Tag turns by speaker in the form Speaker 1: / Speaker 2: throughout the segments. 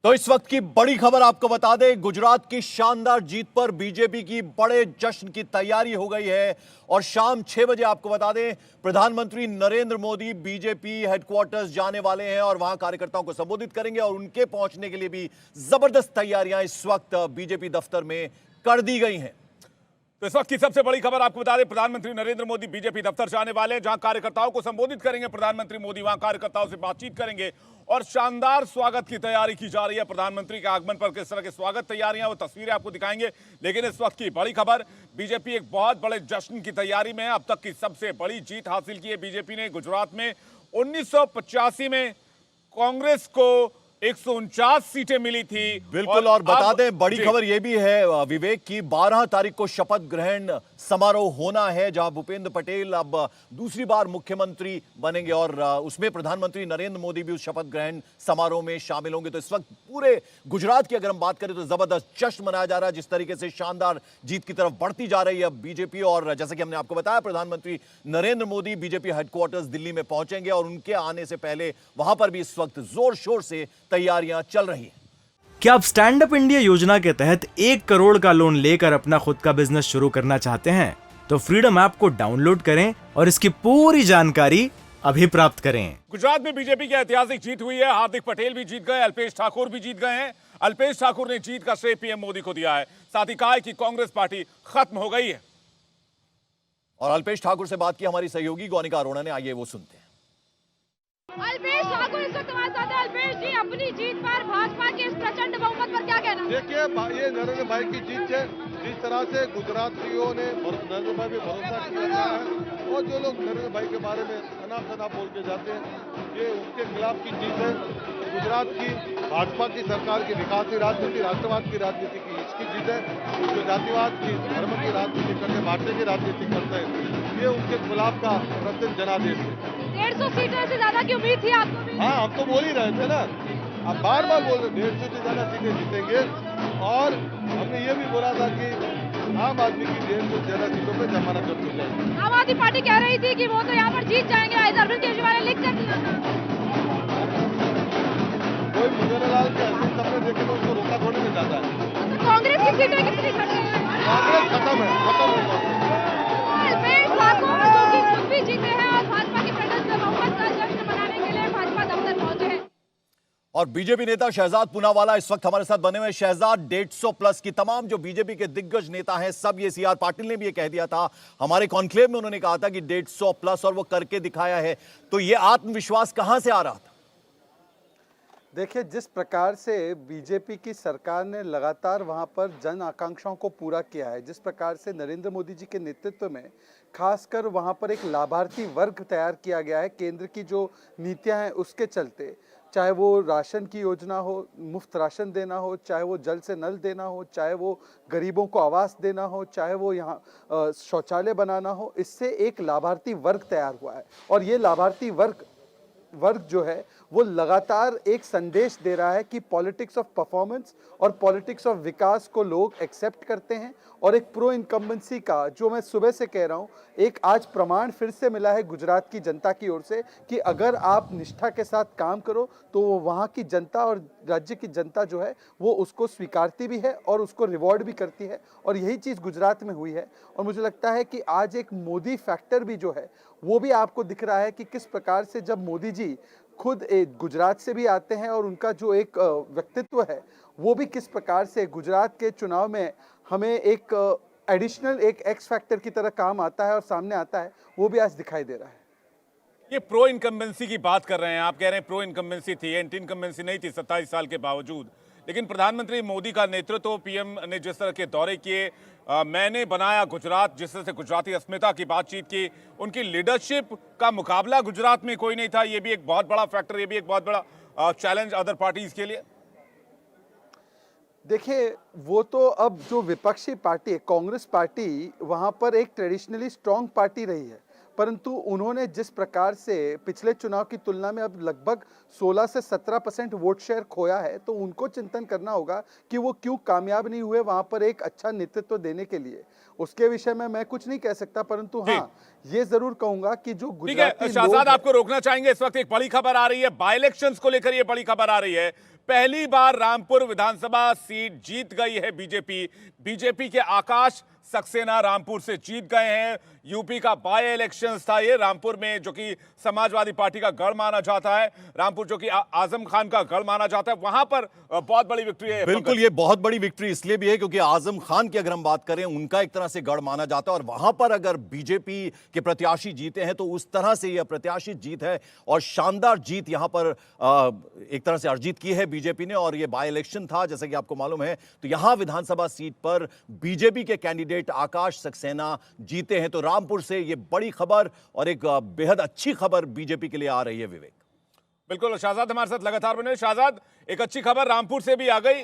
Speaker 1: तो इस वक्त की बड़ी खबर आपको बता दें, गुजरात की शानदार जीत पर बीजेपी की बड़े जश्न की तैयारी हो गई है। और शाम 6 बजे आपको बता दें, प्रधानमंत्री नरेंद्र मोदी बीजेपी हेडक्वार्टर्स जाने वाले हैं और वहां कार्यकर्ताओं को संबोधित करेंगे। और उनके पहुंचने के लिए भी जबरदस्त तैयारियां इस वक्त बीजेपी दफ्तर में कर दी गई हैं।
Speaker 2: तो इस वक्त की सबसे बड़ी खबर आपको बता दें, प्रधानमंत्री नरेंद्र मोदी बीजेपी दफ्तर जाने वाले हैं, जहां कार्यकर्ताओं को संबोधित करेंगे। प्रधानमंत्री मोदी वहां कार्यकर्ताओं से बातचीत करेंगे और शानदार स्वागत की तैयारी की जा रही है। प्रधानमंत्री के आगमन पर किस तरह की स्वागत तैयारियां, वो तस्वीरें आपको दिखाएंगे। लेकिन इस वक्त की बड़ी खबर, बीजेपी एक बहुत बड़े जश्न की तैयारी में है। अब तक की सबसे बड़ी जीत हासिल की है बीजेपी ने गुजरात में। 1985 में कांग्रेस को 149 सीटें मिली थी।
Speaker 1: बिल्कुल। और बता दें, बड़ी खबर यह भी है विवेक की 12 तारीख को शपथ ग्रहण समारोह होना है, जहां भूपेंद्र पटेल अब दूसरी बार मुख्यमंत्री बनेंगे और उसमें प्रधानमंत्री नरेंद्र मोदी भी उस शपथ ग्रहण समारोह में शामिल होंगे। तो इस वक्त पूरे गुजरात की अगर हम बात करें तो जबरदस्त जश्न मनाया जा रहा है, जिस तरीके से शानदार जीत की तरफ बढ़ती जा रही है बीजेपी। और जैसा कि हमने आपको बताया, प्रधानमंत्री नरेंद्र मोदी बीजेपी हेडक्वार्टर्स दिल्ली में पहुंचेंगे और उनके आने से पहले वहां पर भी इस वक्त जोर शोर से तैयारियां चल रही हैं।
Speaker 3: क्या आप स्टैंड अप इंडिया योजना के तहत 1 करोड़ का लोन लेकर अपना खुद का बिजनेस शुरू करना चाहते हैं? तो फ्रीडम ऐप को डाउनलोड करें और इसकी पूरी जानकारी अभी प्राप्त करें।
Speaker 2: गुजरात में बीजेपी की ऐतिहासिक जीत हुई है। हार्दिक पटेल भी जीत गए, अल्पेश ठाकुर भी जीत गए हैं। अल्पेश ठाकुर ने जीत का श्रेय पीएम मोदी को दिया है। साथ ही कहा है कि कांग्रेस पार्टी खत्म हो गई है।
Speaker 1: और अल्पेश ठाकुर से बात की हमारी सहयोगी गौनिका अरोड़ा ने, आइए वो सुनते हैं।
Speaker 4: अल्पेश ठाकुर इस वक्त हमारे साथ हैं। अल्पेश जी, अपनी जीत पर भाजपा के इस प्रचंड बहुमत पर क्या कहना?
Speaker 5: देखिए, ये नरेंद्र भाई की जीत है। जिस तरह से गुजरातियों ने नरेंद्र भाई पे भरोसा किया है और जो लोग नरेंद्र भाई के बारे में सना बोल के जाते हैं, ये उसके खिलाफ की जीत है। गुजरात की भाजपा की सरकार की विकास की राजनीति, राष्ट्रवाद की राजनीति की इसकी जीत है। जो जातिवाद की, धर्म की राजनीति करते, भाषा की राजनीति करते हैं, ये उनके खिलाफ का प्रत्यक्ष जनादेश है।
Speaker 4: 150 सीटें से ज्यादा की उम्मीद थी आपको भी?
Speaker 5: हाँ, हम तो बोल ही रहे थे ना, अब बार बार बोल रहे 150 से ज्यादा सीटें जीतेंगे। और हमने ये भी बोला था कि आम आदमी की 150 से ज्यादा सीटों पर जमानत जब्त हो जाएगी।
Speaker 4: आम आदमी पार्टी कह रही थी कि वो तो यहाँ पर जीत जाएंगे, अरविंद केजरीवाल ने लिख कर दिया था।
Speaker 5: कोई मुजफ्फरलाल के हसीन सपने देखे तो उसको रोका थोड़ी नहीं जाता है।
Speaker 4: तो कांग्रेस की सीटें कितनी घटी हैं?
Speaker 5: कांग्रेस खत्म है कांग्रेस।
Speaker 4: अल्पेश ठाकुर जो कि खुद भी जीते हैं और भाजपा की प्रचंड बहुमत का जश्न मनाने के लिए भाजपा दफ्तर पहुंचे हैं।
Speaker 1: और बीजेपी नेता शहजाद पूनावाला इस वक्त हमारे साथ बने हुए। शहजाद, 150 प्लस की तमाम जो बीजेपी के दिग्गज नेता हैं, सब ये सीआर पाटिल ने भी ये कह दिया था हमारे कॉन्क्लेव में, उन्होंने कहा था कि 150 प्लस और वो करके दिखाया है। तो ये आत्मविश्वास कहां से आ रहा था?
Speaker 6: देखिए, जिस प्रकार से बीजेपी की सरकार ने लगातार वहां पर जन आकांक्षाओं को पूरा किया है, जिस प्रकार से नरेंद्र मोदी जी के नेतृत्व में खासकर वहां पर एक लाभार्थी वर्ग तैयार किया गया है केंद्र की जो नीतियां हैं उसके चलते, चाहे वो राशन की योजना हो, मुफ्त राशन देना हो, चाहे वो जल से नल देना हो, चाहे वो गरीबों को आवास देना हो, चाहे वो यहाँ शौचालय बनाना हो, इससे एक लाभार्थी वर्ग तैयार हुआ है। और ये लाभार्थी वर्ग जो है वो लगातार एक संदेश दे रहा है कि पॉलिटिक्स ऑफ परफॉर्मेंस और पॉलिटिक्स ऑफ विकास को लोग एक्सेप्ट करते हैं। और एक प्रो इनकम्बेंसी का, जो मैं सुबह से कह रहा हूं, एक आज प्रमाण फिर से मिला है गुजरात की जनता की ओर से कि अगर आप निष्ठा के साथ काम करो तो वहां की जनता और राज्य की जनता जो है वो उसको स्वीकारती भी है और उसको रिवॉर्ड भी करती है। और यही चीज़ गुजरात में हुई है। और मुझे लगता है कि आज एक मोदी फैक्टर भी जो है वो भी आपको दिख रहा है कि किस प्रकार से जब मोदी जी खुद गुजरात से भी आते हैं और उनका जो एक व्यक्तित्व है वो भी किस प्रकार से गुजरात के चुनाव में हमें एक एडिशनल एक एक्स फैक्टर की तरह काम आता है और सामने आता है, वो भी आज दिखाई दे रहा है।
Speaker 2: ये प्रो इनकम्बेंसी की बात कर रहे हैं आप, कह रहे हैं प्रो इनकम्बेंसी थी, एंटी इनकम्बेंसी नहीं थी 27 साल के बावजूद। लेकिन प्रधानमंत्री मोदी का नेतृत्व, पीएम ने जिस तरह के दौरे किए, मैंने बनाया गुजरात, जिस तरह से गुजराती अस्मिता की बातचीत की, उनकी लीडरशिप का मुकाबला गुजरात में कोई नहीं था। ये भी एक बहुत बड़ा फैक्टर, ये भी एक बहुत बड़ा चैलेंज अदर पार्टीज के लिए।
Speaker 6: देखिए, वो तो अब जो विपक्षी पार्टी है कांग्रेस पार्टी, वहां पर एक ट्रेडिशनली स्ट्रांग पार्टी रही है, परंतु उन्होंने जिस प्रकार से पिछले चुनाव की तुलना में अब लगभग 16 से 17% वोट शेयर खोया है, तो उनको चिंतन करना होगा कि वो क्यों कामयाब नहीं हुए वहां पर एक अच्छा नेतृत्व देने के लिए। उसके विषय में मैं कुछ नहीं कह सकता, परंतु हाँ ये जरूर कहूंगा कि जो
Speaker 2: ठीक है
Speaker 6: गुजराती
Speaker 2: शाहजाद,
Speaker 6: लोग
Speaker 2: आपको रोकना चाहेंगे। इस वक्त एक बड़ी खबर आ रही है, बाई इलेक्शंस को लेकर ये बड़ी खबर आ रही है। पहली बार रामपुर विधानसभा सीट जीत गई है बीजेपी। बीजेपी के आकाश सक्सेना रामपुर से जीत गए हैं। यूपी का बाय इलेक्शंस था ये, रामपुर में, जो कि समाजवादी पार्टी का गढ़ माना जाता है, रामपुर जो कि आजम खान का गढ़ माना जाता है, वहां पर बहुत बड़ी विक्ट्री है।
Speaker 1: बिल्कुल, ये बहुत बड़ी विक्ट्री इसलिए भी है क्योंकि आजम खान की अगर हम बात करें, उनका एक तरह से गढ़ माना जाता है, और वहां पर अगर बीजेपी के प्रत्याशी जीते हैं तो उस तरह से यह प्रत्याशित जीत है और शानदार जीत यहां पर एक तरह से अर्जित की है बीजेपी ने। और यह बाय इलेक्शन था, जैसा कि आपको मालूम है, तो यहां विधानसभा सीट पर बीजेपी के कैंडिडेट आकाश सक्सेना जीते हैं। तो रामपुर से यह बड़ी खबर और एक बेहद अच्छी खबर बीजेपी के लिए आ रही है। विवेक,
Speaker 2: बिल्कुल, शाहजाद हमारे साथ लगातार बने। शाहजाद, एक अच्छी खबर रामपुर से भी आ गई,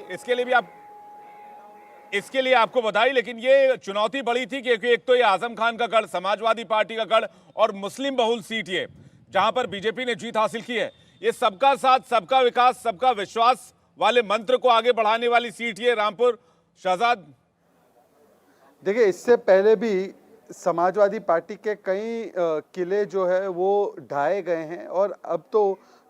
Speaker 2: इसके लिए आपको बधाई। लेकिन ये चुनौती बड़ी थी क्योंकि एक तो ये आजम खान का गढ़, समाजवादी पार्टी का गढ़, और मुस्लिम बहुल सीट ये जहां पर बीजेपी ने जीत हासिल की है। ये सबका साथ, सबका विकास, सबका विश्वास वाले मंत्र को आगे बढ़ाने वाली सीट ये रामपुर। शाहजाद,
Speaker 6: देखिए, इससे पहले भी समाजवादी पार्टी के कई किले जो है वो ढाए गए हैं, और अब तो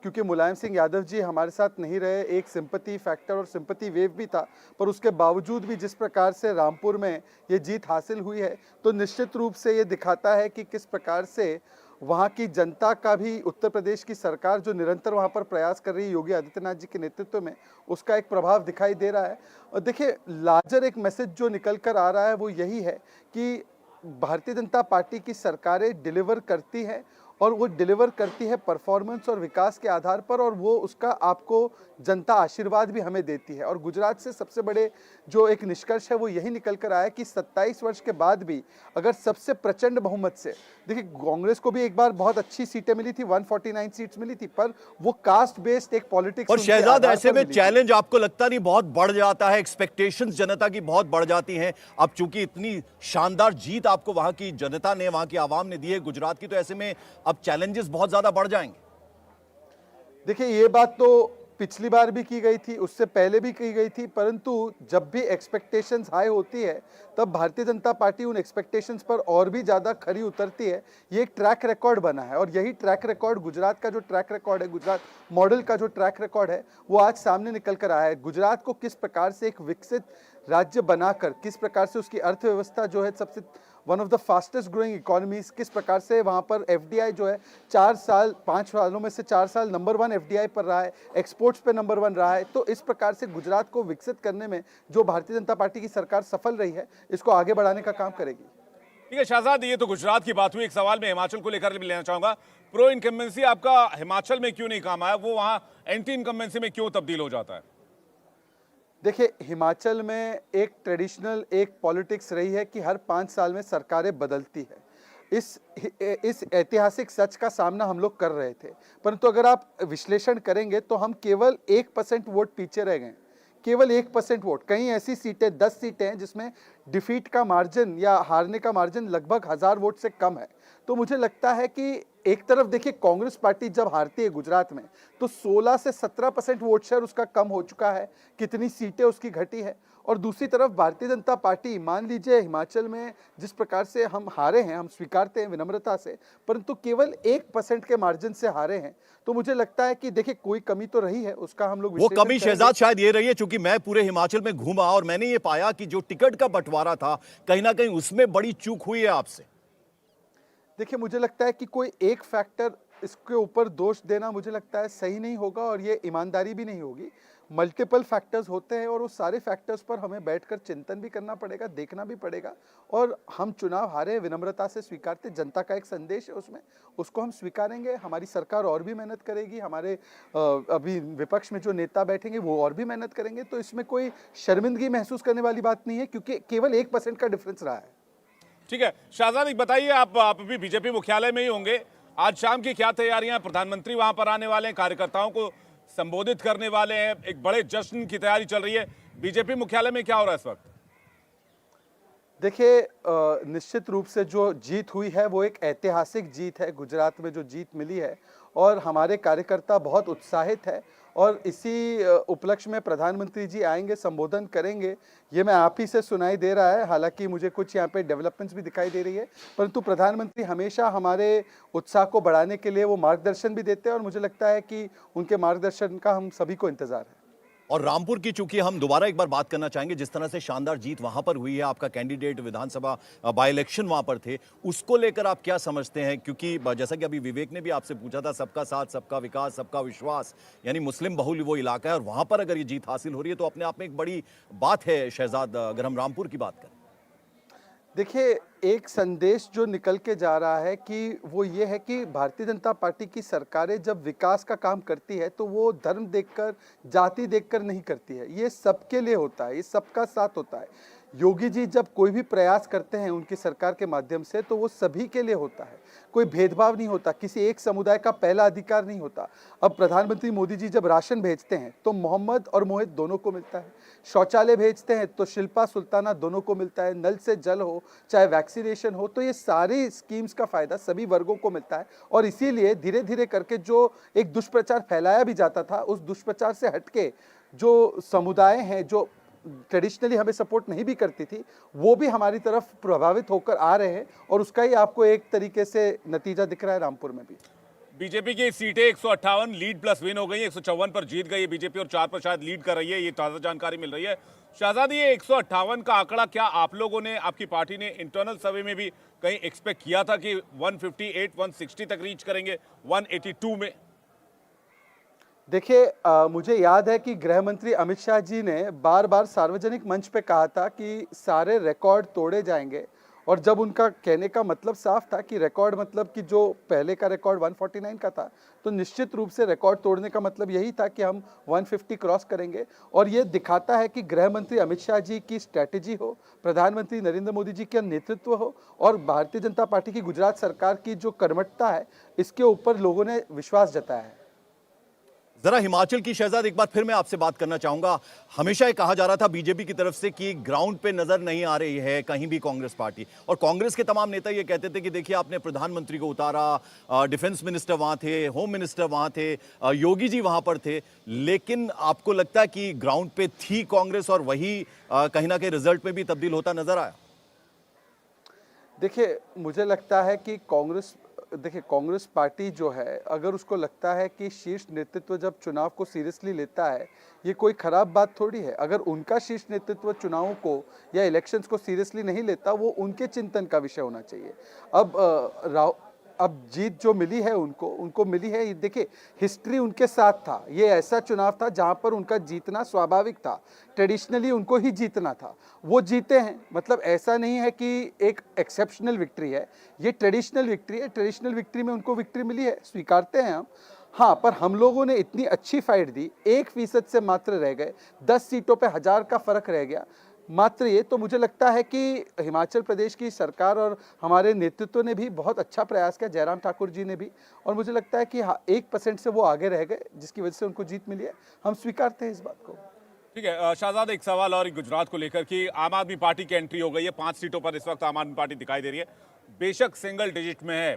Speaker 6: क्योंकि मुलायम सिंह यादव जी हमारे साथ नहीं रहे, एक सिंपैथी फैक्टर और सिंपैथी वेव भी था, पर उसके बावजूद भी जिस प्रकार से रामपुर में ये जीत हासिल हुई है, तो निश्चित रूप से ये दिखाता है कि किस प्रकार से वहाँ की जनता का भी, उत्तर प्रदेश की सरकार जो निरंतर वहाँ पर प्रयास कर रही है योगी आदित्यनाथ जी के नेतृत्व में, उसका एक प्रभाव दिखाई दे रहा है। और देखिए, लार्जर एक मैसेज जो निकल कर आ रहा है वो यही है कि भारतीय जनता पार्टी की सरकारें डिलीवर करती है, और वो डिलीवर करती है परफॉर्मेंस और विकास के आधार पर, और वो उसका आपको जनता आशीर्वाद भी हमें देती है। और गुजरात से सबसे बड़े जो एक निष्कर्ष है वो यही निकल कर आया कि 27 वर्ष के बाद भी अगर सबसे प्रचंड बहुमत से, देखिए कांग्रेस को भी एक बार बहुत अच्छी सीटें मिली थी, 149 सीट्स मिली थी, पर वो कास्ट बेस्ड एक पॉलिटिक्स।
Speaker 1: और शहजाद, ऐसे में चैलेंज आपको लगता नहीं बहुत बढ़ जाता है? एक्सपेक्टेशंस जनता की बहुत बढ़ जाती हैं अब, चूंकि इतनी शानदार जीत आपको वहां की जनता ने, वहां की आवाम ने दी है गुजरात की, तो ऐसे में अब चैलेंजेस बहुत ज्यादा बढ़ जाएंगे।
Speaker 6: देखिए, ये बात तो पिछली बार भी की गई थी, उससे पहले भी की गई थी, परंतु जब भी एक्सपेक्टेशंस हाई होती है तब भारतीय जनता पार्टी उन एक्सपेक्टेशंस पर और भी ज़्यादा खरी उतरती है। ये एक ट्रैक रिकॉर्ड बना है, और यही ट्रैक रिकॉर्ड, गुजरात का जो ट्रैक रिकॉर्ड है, गुजरात मॉडल का जो ट्रैक रिकॉर्ड है, वो आज सामने निकल कर आया है। गुजरात को किस प्रकार से एक विकसित राज्य बनाकर, किस प्रकार से उसकी अर्थव्यवस्था जो है सबसे one of the fastest growing economies, किस प्रकार से वहाँ पर एफडीआई जो है 5 सालों में से 4 साल नंबर 1 एफडीआई पर रहा है, एक्सपोर्ट्स पे नंबर 1 रहा है। तो इस प्रकार से गुजरात को विकसित करने में जो भारतीय जनता पार्टी की सरकार सफल रही है, इसको आगे बढ़ाने का काम करेगी।
Speaker 2: ठीक है शाहजाद, ये तो गुजरात की बात हुई। एक सवाल मैं हिमाचल को लेकर भी लेना चाहूंगा। प्रो इनकम्बेंसी आपका हिमाचल में क्यों नहीं काम आया, वो वहां एंटी इनकम्बेंसी में क्यों तब्दील हो जाता है?
Speaker 6: देखिए, हिमाचल में एक ट्रेडिशनल एक पॉलिटिक्स रही है कि हर 5 साल में सरकारें बदलती है। इस ऐतिहासिक सच का सामना हम लोग कर रहे थे, परंतु अगर आप विश्लेषण करेंगे तो हम केवल 1% वोट पीछे रह गए, केवल 1% वोट। कहीं ऐसी सीटें, 10 सीटें हैं जिसमें डिफीट का मार्जिन या हारने का मार्जिन लगभग 1000 वोट से कम है। तो मुझे लगता है कि एक तरफ देखिए, कांग्रेस पार्टी जब हारती है गुजरात में तो 16 से 17% वोट शेयर उसका कम हो चुका है, कितनी सीटें उसकी घटी है। और दूसरी तरफ भारतीय जनता पार्टी, मान लीजिए हिमाचल में जिस प्रकार से हम हारे हैं, हम स्वीकारते हैं विनम्रता से, परंतु केवल 1% के मार्जिन से हारे हैं। तो मुझे लगता है कि देखिए, कोई कमी तो रही है, उसका हम लोग
Speaker 1: वो कमी शहजाद शायद ये रही है, चूंकि मैं पूरे हिमाचल में घूमा और मैंने ये पाया कि जो टिकट का बंटवारा था, कहीं ना कहीं उसमें बड़ी चूक हुई है आपसे।
Speaker 6: देखिए, मुझे लगता है कि कोई एक फैक्टर इसके ऊपर दोष देना मुझे लगता है सही नहीं होगा, और ये ईमानदारी भी नहीं होगी। मल्टीपल फैक्टर्स होते हैं, और उस सारे फैक्टर्स पर हमें बैठकर चिंतन भी करना पड़ेगा, देखना भी पड़ेगा। और हम चुनाव हारे, विनम्रता से स्वीकारते, जनता का एक संदेश है उसमें, उसको हम स्वीकारेंगे। हमारी सरकार और भी मेहनत करेगी, हमारे अभी विपक्ष में जो नेता बैठेंगे वो और भी मेहनत करेंगे। तो इसमें कोई शर्मिंदगी महसूस करने वाली बात नहीं है, क्योंकि केवल 1% का डिफरेंस रहा है।
Speaker 2: ठीक है शाहजाद, एक बताइए, आप अभी बीजेपी मुख्यालय में ही होंगे, आज शाम की क्या तैयारियां? प्रधानमंत्री वहां पर आने वाले हैं, कार्यकर्ताओं को संबोधित करने वाले हैं, एक बड़े जश्न की तैयारी चल रही है। बीजेपी मुख्यालय में क्या हो रहा है इस वक्त?
Speaker 6: देखिए निश्चित रूप से जो जीत हुई है वो एक ऐतिहासिक जीत है। गुजरात में जो जीत मिली है और हमारे कार्यकर्ता बहुत उत्साहित है और इसी उपलक्ष्य में प्रधानमंत्री जी आएंगे, संबोधन करेंगे। ये मैं आप ही से सुनाई दे रहा है, हालांकि मुझे कुछ यहाँ पे डेवलपमेंट्स भी दिखाई दे रही है, परंतु प्रधानमंत्री हमेशा हमारे उत्साह को बढ़ाने के लिए वो मार्गदर्शन भी देते हैं और मुझे लगता है कि उनके मार्गदर्शन का हम सभी को इंतजार है।
Speaker 1: और रामपुर की चूंकि हम दोबारा एक बार बात करना चाहेंगे, जिस तरह से शानदार जीत वहां पर हुई है, आपका कैंडिडेट विधानसभा बाय इलेक्शन वहां पर थे, उसको लेकर आप क्या समझते हैं? क्योंकि जैसा कि अभी विवेक ने भी आपसे पूछा था, सबका साथ, सबका विकास, सबका विश्वास, यानी मुस्लिम बहुल वो इलाका है और वहां पर अगर ये जीत हासिल हो रही है तो अपने आप में एक बड़ी बात है शहजाद, अगर हम रामपुर की बात करें।
Speaker 6: देखिए एक संदेश जो निकल के जा रहा है कि वो ये है कि भारतीय जनता पार्टी की सरकारें जब विकास का काम करती है तो वो धर्म देखकर, जाति देखकर नहीं करती है, ये सबके लिए होता है, ये सबका साथ होता है। योगी जी जब कोई भी प्रयास करते हैं उनकी सरकार के माध्यम से तो वो सभी के लिए होता है, कोई भेदभाव नहीं होता, किसी एक समुदाय का पहला अधिकार नहीं होता। अब प्रधानमंत्री मोदी जी जब राशन भेजते हैं तो मोहम्मद और मोहित दोनों को मिलता है, शौचालय भेजते हैं तो शिल्पा सुल्ताना दोनों को मिलता है, नल से जल हो चाहे वैक्सीनेशन हो, तो ये सारी स्कीम्स का फायदा सभी वर्गों को मिलता है। और इसीलिए धीरे धीरे करके जो एक दुष्प्रचार फैलाया भी जाता था, उस दुष्प्रचार से हटके जो समुदाय हैं जो ट्रेडिशनली हमें सपोर्ट नहीं भी करती थी, वो भी हमारी तरफ प्रभावित होकर आ रहे हैं और उसका ही आपको एक तरीके से नतीजा दिख रहा है रामपुर में भी।
Speaker 2: बीजेपी की सीटें 158 लीड प्लस विन हो गई है, 154 पर जीत गई है बीजेपी और 4 पर शायद लीड कर रही है, ये ताजा जानकारी मिल रही है। शहजादी, ये 158 का आंकड़ा क्या आप लोगों ने, आपकी पार्टी ने इंटरनल सर्वे में भी कहीं एक्सपेक्ट किया था कि 158 160 तक रीच करेंगे 182 में?
Speaker 6: देखिए मुझे याद है कि गृह मंत्री अमित शाह जी ने बार बार सार्वजनिक मंच पे कहा था कि सारे रिकॉर्ड तोड़े जाएंगे और जब उनका कहने का मतलब साफ था कि रिकॉर्ड मतलब कि जो पहले का रिकॉर्ड 149 का था, तो निश्चित रूप से रिकॉर्ड तोड़ने का मतलब यही था कि हम 150 क्रॉस करेंगे। और ये दिखाता है कि गृह मंत्री अमित शाह जी की स्ट्रैटेजी हो, प्रधानमंत्री नरेंद्र मोदी जी का नेतृत्व हो और भारतीय जनता पार्टी की गुजरात सरकार की जो कर्मठता है, इसके ऊपर लोगों ने विश्वास जताया है।
Speaker 1: जरा हिमाचल की शहजाद एक बार फिर मैं आपसे बात करना चाहूंगा। हमेशा ये कहा जा रहा था बीजेपी की तरफ से कि ग्राउंड पे नजर नहीं आ रही है कहीं भी कांग्रेस पार्टी, और कांग्रेस के तमाम नेता ये कहते थे कि देखिए आपने प्रधानमंत्री को उतारा, डिफेंस मिनिस्टर वहां थे, होम मिनिस्टर वहां थे, योगी जी वहां पर थे, लेकिन आपको लगता है कि ग्राउंड पे थी कांग्रेस और वही कहीं ना कहीं रिजल्ट में भी तब्दील होता नजर आया?
Speaker 6: देखिए मुझे लगता है कि कांग्रेस पार्टी जो है, अगर उसको लगता है कि शीर्ष नेतृत्व जब चुनाव को सीरियसली लेता है, ये कोई खराब बात थोड़ी है। अगर उनका शीर्ष नेतृत्व चुनावों को या इलेक्शंस को सीरियसली नहीं लेता, वो उनके चिंतन का विषय होना चाहिए। अब जीत जो मिली है उनको मिली है, देखिए हिस्ट्री उनके साथ था, ये ऐसा चुनाव था जहां पर उनका जीतना स्वाभाविक था, ट्रेडिशनली उनको ही जीतना था, वो जीते हैं। मतलब ऐसा नहीं है कि एक एक्सेप्शनल विक्ट्री है, ये ट्रेडिशनल विक्ट्री है, ट्रेडिशनल विक्ट्री में उनको विक्ट्री मिली है, स्वीकारते हैं हम। हाँ, पर हम लोगों ने इतनी अच्छी फाइट दी, 1% से मात्र रह गए, 10 सीटों पे 1000 का फर्क रह गया मात्र। ये तो मुझे लगता है कि हिमाचल प्रदेश की सरकार और हमारे नेतृत्व ने भी बहुत अच्छा प्रयास किया, जयराम ठाकुर जी ने भी, और मुझे लगता है कि 1% से वो आगे रह गए जिसकी वजह से उनको जीत मिली है। हम स्वीकारते हैं इस बात को।
Speaker 2: ठीक है शहजाद, एक सवाल और गुजरात को लेकर कि आम आदमी पार्टी की एंट्री हो गई है, 5 सीटों पर इस वक्त आम आदमी पार्टी दिखाई दे रही है, बेशक सिंगल डिजिट में है,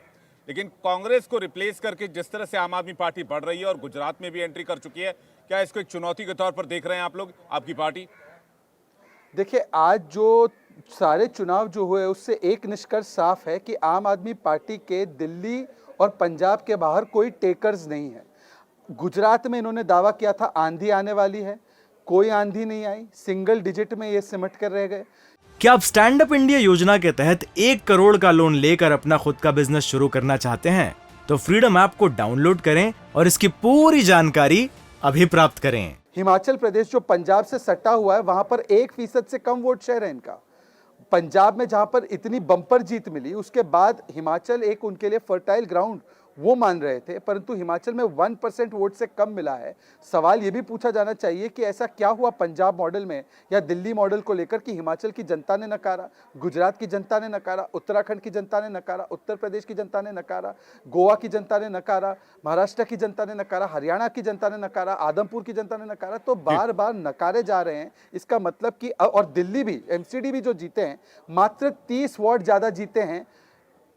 Speaker 2: लेकिन कांग्रेस को रिप्लेस करके जिस तरह से आम आदमी पार्टी बढ़ रही है और गुजरात में भी एंट्री कर चुकी है, क्या इसको एक चुनौती के तौर पर देख रहे हैं आप लोग, आपकी पार्टी?
Speaker 6: देखिए आज जो सारे चुनाव जो हुए उससे एक निष्कर्ष साफ है कि आम आदमी पार्टी के दिल्ली और पंजाब के बाहर कोई टेकर्स नहीं है। गुजरात में इन्होंने दावा किया था आंधी आने वाली है, कोई आंधी नहीं आई, सिंगल डिजिट में ये सिमट कर रह गए।
Speaker 3: क्या आप स्टैंड अप इंडिया योजना के तहत 1 करोड़ का लोन लेकर अपना खुद का बिजनेस शुरू करना चाहते हैं? तो फ्रीडम ऐप को डाउनलोड करें और इसकी पूरी जानकारी अभी प्राप्त करें।
Speaker 6: हिमाचल प्रदेश जो पंजाब से सटा हुआ है, वहां पर 1% से कम वोट शेयर है इनका। पंजाब में जहां पर इतनी बम्पर जीत मिली, उसके बाद हिमाचल एक उनके लिए फर्टाइल ग्राउंड वो मान रहे थे, परंतु हिमाचल में 1% वोट से कम मिला है। सवाल ये भी पूछा जाना चाहिए कि ऐसा क्या हुआ पंजाब मॉडल में या दिल्ली मॉडल को लेकर कि हिमाचल की जनता ने नकारा, गुजरात की जनता ने नकारा, उत्तराखंड की जनता ने नकारा, उत्तर प्रदेश की जनता ने नकारा, गोवा की जनता ने नकारा, महाराष्ट्र की जनता ने नकारा, हरियाणा की जनता ने नकारा, आदमपुर की जनता ने नकारा। तो बार बार नकारे जा रहे हैं। इसका मतलब कि और दिल्ली भी, एमसीडी भी जो जीते हैं, मात्र 30 वार्ड ज्यादा जीते हैं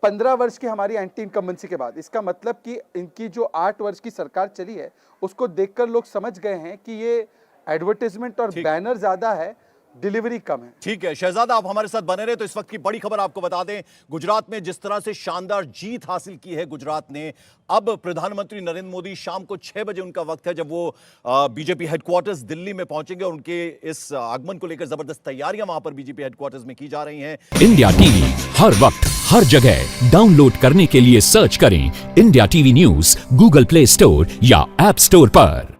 Speaker 6: 15 वर्ष की हमारी एंटी इनकम्बेंसी के बाद। इसका मतलब कि इनकी जो 8 वर्ष की सरकार चली है उसको देखकर लोग समझ गए हैं कि ये एडवर्टाइजमेंट और बैनर ज्यादा है, डिलीवरी कम है।
Speaker 1: ठीक है शहजादा, आप हमारे साथ बने रहे। तो इस वक्त की बड़ी खबर आपको बता दें, गुजरात में जिस तरह से शानदार जीत हासिल की है गुजरात ने, अब प्रधानमंत्री नरेंद्र मोदी शाम को 6 बजे उनका वक्त है जब वो बीजेपी हेडक्वार्टर्स दिल्ली में पहुंचेंगे और उनके इस आगमन को लेकर जबरदस्त तैयारियां वहां पर बीजेपी हेडक्वार्टर्स में की जा रही हैं।
Speaker 7: इंडिया टीवी हर वक्त हर जगह डाउनलोड करने के लिए सर्च करें India TV news Google play store या ऐप स्टोर पर।